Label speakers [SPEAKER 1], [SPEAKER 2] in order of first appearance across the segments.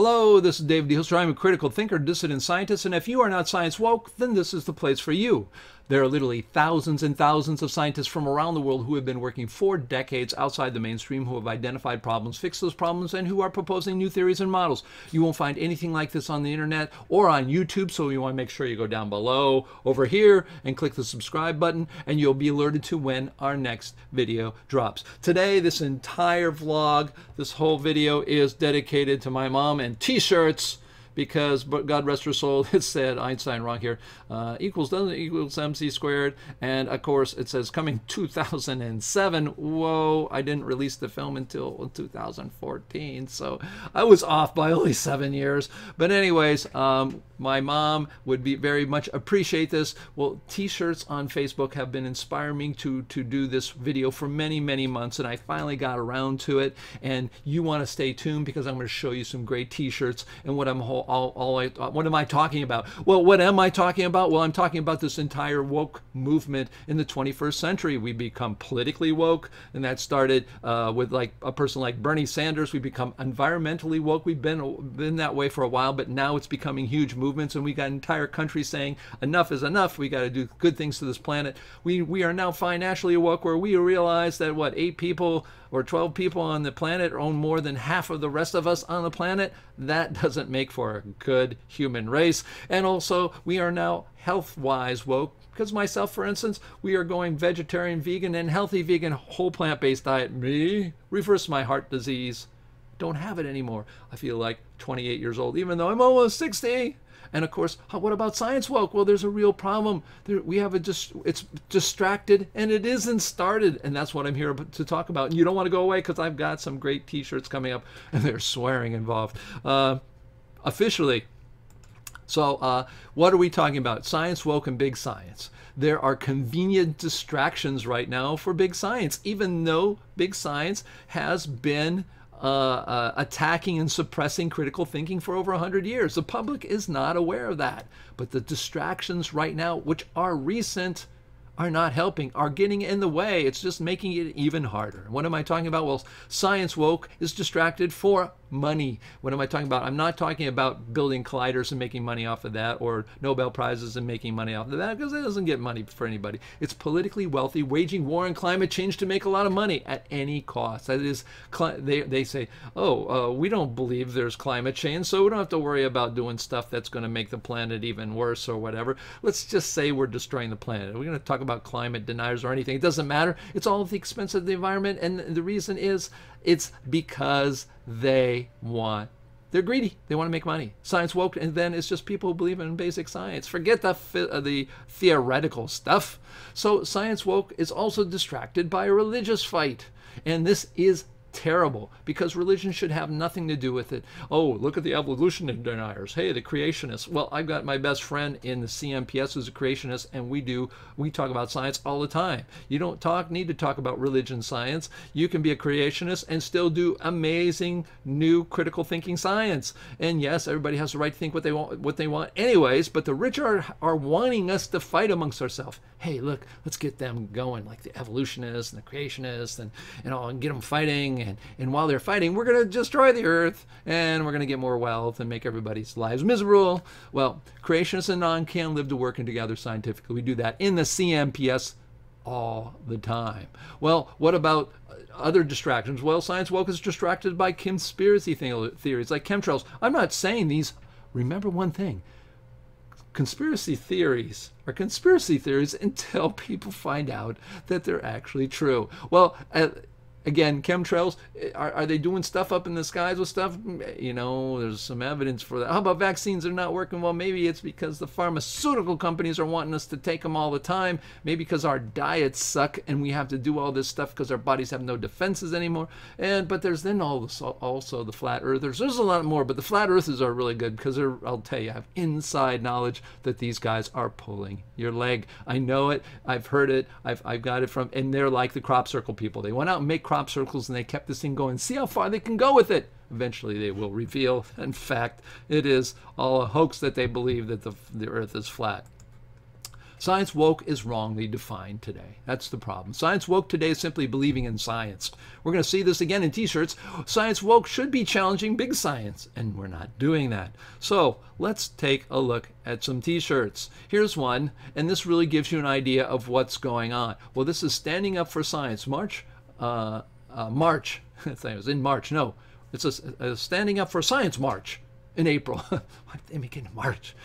[SPEAKER 1] Hello, this is David D. Hilster. I'm a critical thinker, dissident scientist, and if you are not science woke, then this is the place for you. There are literally thousands and thousands of scientists from around the world who have been working for decades outside the mainstream, who have identified problems, fixed those problems, and who are proposing new theories and models. You won't find anything like this on the internet or on YouTube, so you want to make sure you go down below over here and click the subscribe button, and you'll be alerted to when our next video drops. Today, this entire vlog, this whole video is dedicated to my mom and t-shirts, because, but God rest her soul, it said, Einstein wrong here, equals doesn't equals MC squared, and of course it says coming 2007. Whoa, I didn't release the film until 2014, so I was off by only 7 years. But anyways, my mom would be very much appreciate this. Well, t-shirts on Facebook have been inspiring me to do this video for many, many months, and I finally got around to it. And you want to stay tuned because I'm going to show you some great t-shirts and what what am I talking about? Well, what am I talking about? Well, I'm talking about this entire woke movement in the 21st century. We become politically woke, and that started with like a person like Bernie Sanders. We become environmentally woke. We've been that way for a while, but now it's becoming huge movements, and we got entire countries saying enough is enough. We got to do good things to this planet. We are now financially woke, where we realize that what 8 people or 12 people on the planet own more than half of the rest of us on the planet. That doesn't make for a good human race. And also, we are now health-wise woke, because myself, for instance, we are going vegetarian, vegan, and healthy vegan, whole plant-based diet. Me, reverse my heart disease. Don't have it anymore. I feel like 28 years old, even though I'm almost 60. And of course, what about science woke? Well, there's a real problem. We have it's distracted, and it isn't started. And that's what I'm here to talk about. And you don't want to go away, because I've got some great t-shirts coming up, and there's swearing involved. Officially. So what are we talking about? Science woke and big science. There are convenient distractions right now for big science, even though big science has been attacking and suppressing critical thinking for over 100 years. The public is not aware of that. But the distractions right now, which are recent, are not helping, are getting in the way. It's just making it even harder. What am I talking about? Well, science woke is distracted for money. What am I talking about? I'm not talking about building colliders and making money off of that, or Nobel Prizes and making money off of that, because it doesn't get money for anybody. It's politically wealthy waging war on climate change to make a lot of money at any cost. That is, they say, oh, we don't believe there's climate change, so we don't have to worry about doing stuff that's going to make the planet even worse or whatever. Let's just say we're destroying the planet. We're going to talk about climate deniers or anything. It doesn't matter. It's all at the expense of the environment, and the reason is it's because they're greedy. They want to make money. Science woke, and then it's just people who believe in basic science. Forget the theoretical stuff. So science woke is also distracted by a religious fight, and this is terrible, because religion should have nothing to do with it. Oh, look at the evolution deniers. Hey, the creationists. Well, I've got my best friend in the CMPS who's a creationist, and we talk about science all the time. You don't need to talk about religion science. You can be a creationist and still do amazing new critical thinking science. And yes, everybody has the right to think what they want anyways, but the rich are wanting us to fight amongst ourselves. Hey, look, let's get them going, like the evolutionists and the creationists, and get them fighting. And while they're fighting, we're going to destroy the earth, and we're going to get more wealth and make everybody's lives miserable. Well, creationists and non can live to working together scientifically. We do that in the CMPS all the time. Well, what about other distractions? Well, science woke is distracted by conspiracy theories like chemtrails. I'm not saying these. Remember one thing. Conspiracy theories are conspiracy theories until people find out that they're actually true. Well, again, chemtrails, are they doing stuff up in the skies with stuff? You know, there's some evidence for that. How about vaccines are not working? Well, maybe it's because the pharmaceutical companies are wanting us to take them all the time. Maybe because our diets suck and we have to do all this stuff because our bodies have no defenses anymore. But there's then also the flat earthers. There's a lot more, but the flat earthers are really good because I'll tell you, I have inside knowledge that these guys are pulling your leg. I know it. I've heard it. I've got it from, and they're like the crop circle people. They went out and make crop circles, and they kept this thing going. See how far they can go with it. Eventually they will reveal, in fact, it is all a hoax that they believe that the earth is flat. Science woke is wrongly defined today. That's the problem. Science woke today is simply believing in science. We're going to see this again in t-shirts. Science woke should be challenging big science, and we're not doing that. So let's take a look at some t-shirts. Here's one, and this really gives you an idea of what's going on. Well, this is Standing Up for Science. March. It was in March. No, it's a Standing Up for Science March. In April. They make it in March.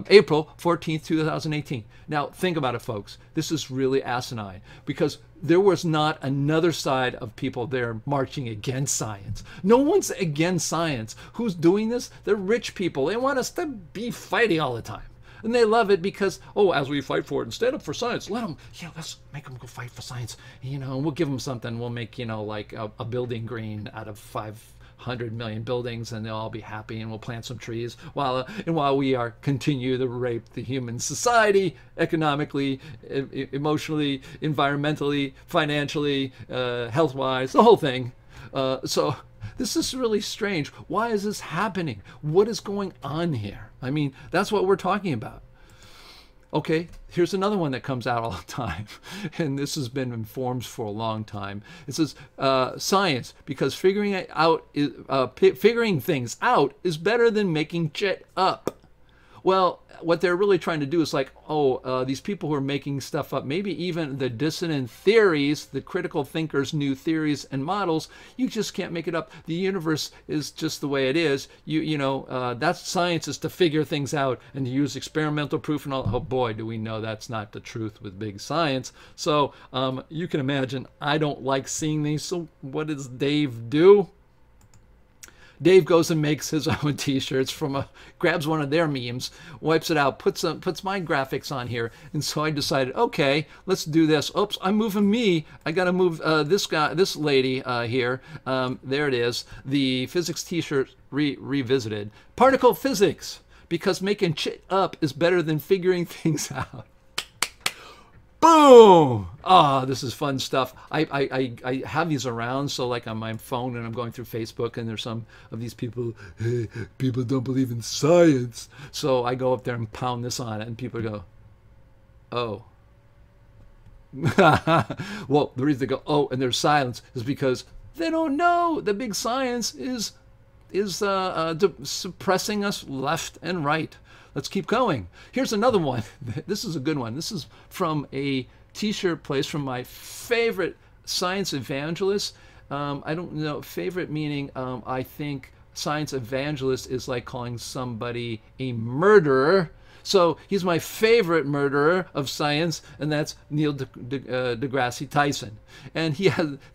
[SPEAKER 1] April 14th, 2018. Now, think about it, folks. This is really asinine because there was not another side of people there marching against science. No one's against science. Who's doing this? They're rich people. They want us to be fighting all the time. And they love it because, oh, as we fight for it and stand up for science, let them, let's make them go fight for science. And we'll give them something. We'll make, like a building green out of 500 million buildings, and they'll all be happy, and we'll plant some trees while we continue to rape the human society economically, emotionally, environmentally, financially, health-wise, the whole thing. So this is really strange. Why is this happening? What is going on here? I mean, that's what we're talking about. Okay, here's another one that comes out all the time, and this has been in forms for a long time. It says science, because figuring things out is better than making shit up. Well, what they're really trying to do is like, these people who are making stuff up, maybe even the dissident theories, the critical thinkers' new theories and models, you just can't make it up. The universe is just the way it is. That's science, is to figure things out and to use experimental proof and all. Oh boy, do we know that's not the truth with big science. So you can imagine, I don't like seeing these. So what does Dave do? Dave goes and makes his own t-shirts grabs one of their memes, wipes it out, puts my graphics on here. And so I decided, okay, let's do this. Oops, I'm moving me. I got to move this lady here. There it is. The physics t-shirt revisited. Particle physics, because making shit up is better than figuring things out. Boom! This is fun stuff. I have these around, so like on my phone, and I'm going through Facebook, and there's some of these people, hey, people don't believe in science. So I go up there and pound this on it, and people go, oh. Well, the reason they go, oh, and there's silence is because they don't know the big science is suppressing us left and right. Let's keep going. Here's another one. This is a good one. This is from a t-shirt place from my favorite science evangelist. I don't know, favorite meaning, I think science evangelist is like calling somebody a murderer. So he's my favorite murderer of science, and that's Neil deGrasse Tyson. And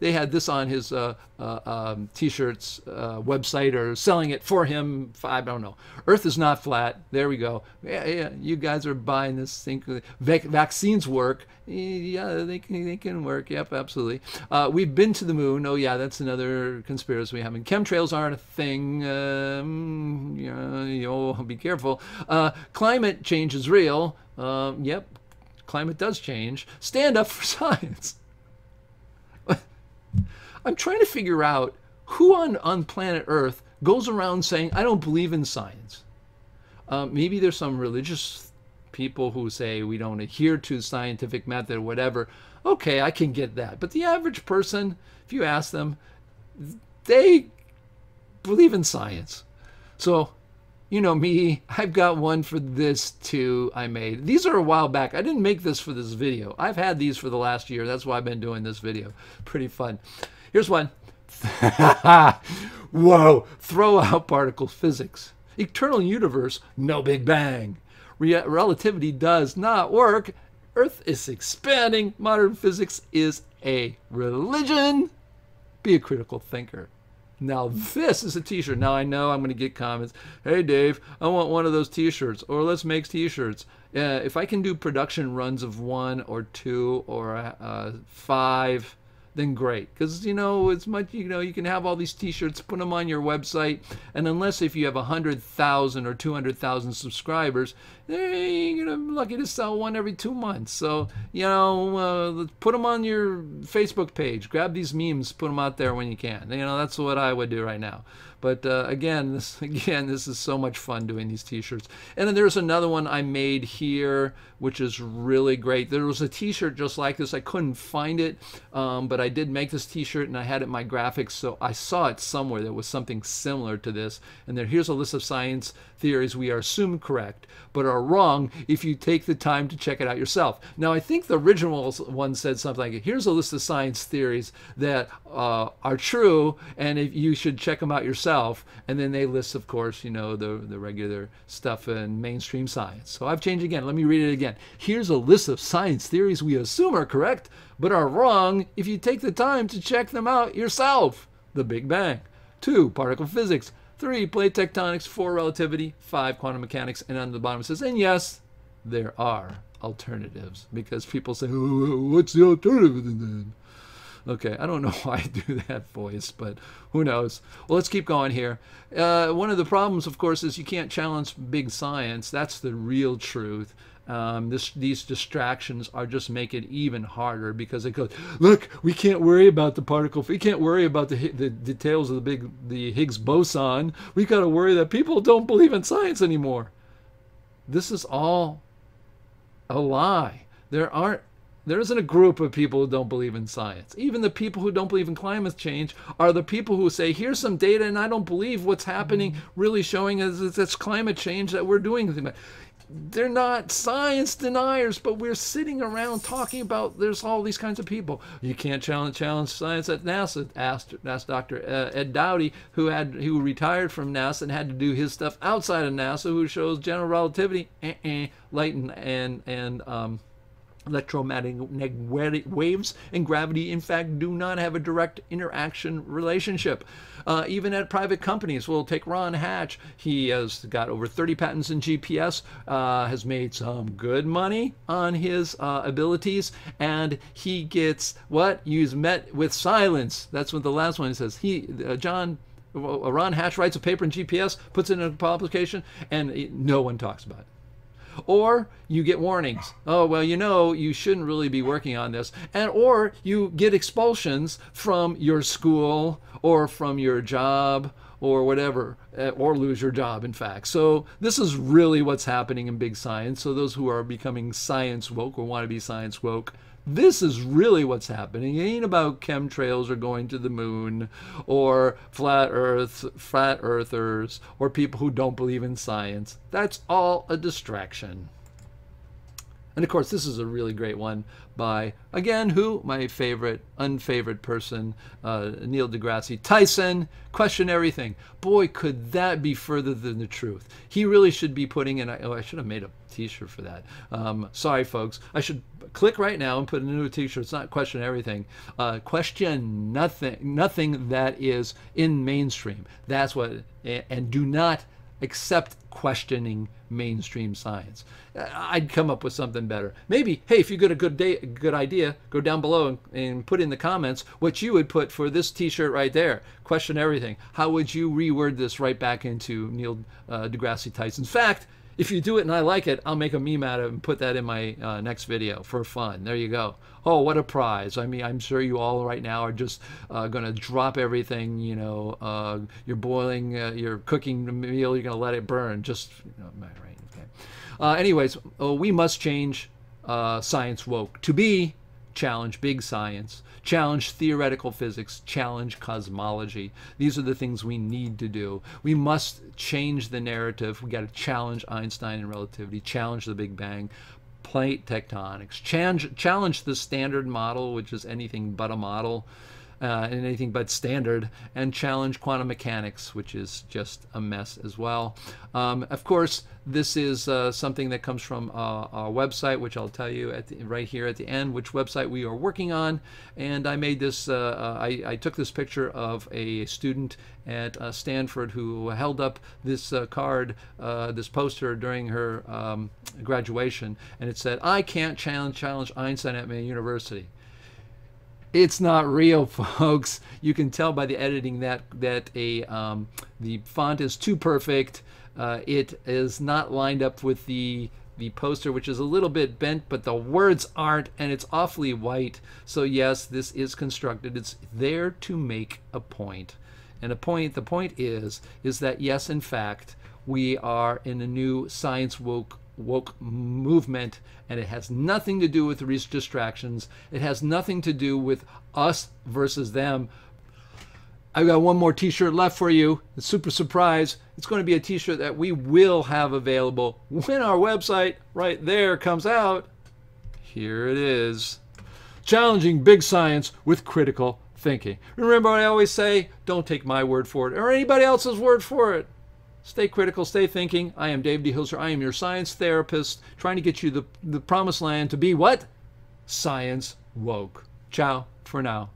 [SPEAKER 1] they had this on his t-shirts website, or selling it for him. I don't know. Earth is not flat. There we go. Yeah, you guys are buying this thing. Vaccines work. Yeah, they can work. Yep, absolutely. We've been to the moon. Oh yeah, that's another conspiracy we have. And chemtrails aren't a thing. Be careful. Climate change is real. Yep, climate does change. Stand up for science. I'm trying to figure out who on planet Earth goes around saying, I don't believe in science. Maybe there's some religious people who say we don't adhere to the scientific method or whatever. Okay, I can get that. But the average person, if you ask them, they believe in science. So, you know me, I've got one for this too I made. These are a while back. I didn't make this for this video. I've had these for the last year. That's why I've been doing this video. Pretty fun. Here's one. Whoa. Throw out particle physics. Eternal universe, no Big Bang. Relativity does not work. Earth is expanding. Modern physics is a religion. Be a critical thinker. Now this is a t-shirt. Now I know I'm going to get comments. Hey Dave, I want one of those t-shirts. Or let's make t-shirts. If I can do production runs of 1 or 2 or 5, then great. Because, it's much, you can have all these t-shirts, put them on your website, and unless if you have 100,000 or 200,000 subscribers, you're gonna be lucky to sell one every 2 months. So, put them on your Facebook page. Grab these memes, put them out there when you can. That's what I would do right now. But again, this is so much fun doing these t-shirts. And then there's another one I made here, which is really great. There was a t-shirt just like this. I couldn't find it, but I did make this t-shirt and I had it in my graphics, so I saw it somewhere. There was something similar to this. And here's a list of science theories we are assumed correct, but are wrong if you take the time to check it out yourself. Now, I think the original one said something like, here's a list of science theories that are true, and if you should check them out yourself. And then they list, of course, you know, the regular stuff in mainstream science. So I've changed again. Let me read it again. Here's a list of science theories we assume are correct, but are wrong if you take the time to check them out yourself. The Big Bang. 2, particle physics. 3, plate tectonics. 4, relativity. 5, quantum mechanics. And on the bottom it says, and yes, there are alternatives. Because people say, oh, what's the alternative then? Okay, I don't know why I do that voice, but who knows. Well, let's keep going here. One of the problems, of course, is you can't challenge big science. That's the real truth. These distractions are just make it even harder, because it goes, look, we can't worry about the particle. We can't worry about the details of the Higgs boson. We got to worry that people don't believe in science anymore. This is all a lie. There isn't a group of people who don't believe in science. Even the people who don't believe in climate change are the people who say, here's some data and I don't believe what's happening, really showing us it's climate change that we're doing. They're not science deniers, but we're sitting around talking about there's all these kinds of people. You can't challenge science at NASA. Asked Dr. Ed Dowdy, who retired from NASA and had to do his stuff outside of NASA, who shows general relativity, light and electromagnetic waves and gravity, in fact, do not have a direct interaction relationship. Even at private companies, we'll take Ron Hatch. He has got over 30 patents in GPS, has made some good money on his abilities, and he gets what? He's met with silence. That's what the last one says. Ron Hatch writes a paper in GPS, puts it in a publication, and no one talks about it. Or you get warnings. Oh, well, you know, you shouldn't really be working on this. Or you get expulsions from your school or from your job or whatever, or lose your job, in fact. So this is really what's happening in big science. So those who are becoming science woke or want to be science woke, this is really what's happening. It ain't about chemtrails or going to the moon or flat earthers or people who don't believe in science. That's all a distraction. And of course, this is a really great one by, again, my unfavorite person, Neil deGrasse Tyson. Question everything. Boy, could that be further than the truth. He really should be putting in, I should have made a t-shirt for that. Sorry, folks. I should click right now and put a new t-shirt. It's not question everything. Question nothing that is in mainstream. That's what, and do not accept questioning mainstream science. I'd come up with something better. Maybe, hey, if you get a good idea, go down below and put in the comments what you would put for this t-shirt right there. Question everything. How would you reword this right back into Neil deGrasse Tyson's fact? If you do it and I like it, I'll make a meme out of it and put that in my next video for fun. There you go. Oh, what a prize. I mean, I'm sure you all right now are just going to drop everything, you know, you're boiling, you're cooking the meal, you're going to let it burn. Just, you know, right, okay. Anyways, we must change science woke to be challenge big science, challenge theoretical physics, challenge cosmology. These are the things we need to do. We must change the narrative. We got to challenge Einstein and relativity, challenge the Big Bang, plate tectonics, challenge the standard model, which is anything but a model, and anything but standard, and challenge quantum mechanics, which is just a mess as well. Of course, this is something that comes from our website, which I'll tell you right here at the end, which website we are working on. And I made this, I took this picture of a student at Stanford who held up this card, this poster during her graduation, and it said, "I can't challenge Einstein at my university." It's not real, folks. You can tell by the editing that the font is too perfect. It is not lined up with the poster, which is a little bit bent, but the words aren't, and it's awfully white. So yes, this is constructed. It's there to make a point. And the point is that yes, in fact, we are in a new science woke movement, and it has nothing to do with these distractions. It has nothing to do with us versus them. I've got one more t-shirt left for you. It's super surprise. It's going to be a t-shirt that we will have available when our website right there comes out. Here it is. Challenging big science with critical thinking. Remember what I always say? Don't take my word for it or anybody else's word for it. Stay critical, stay thinking. I am Dave D. Hilser. I am your science therapist trying to get you the promised land to be what? Science woke. Ciao for now.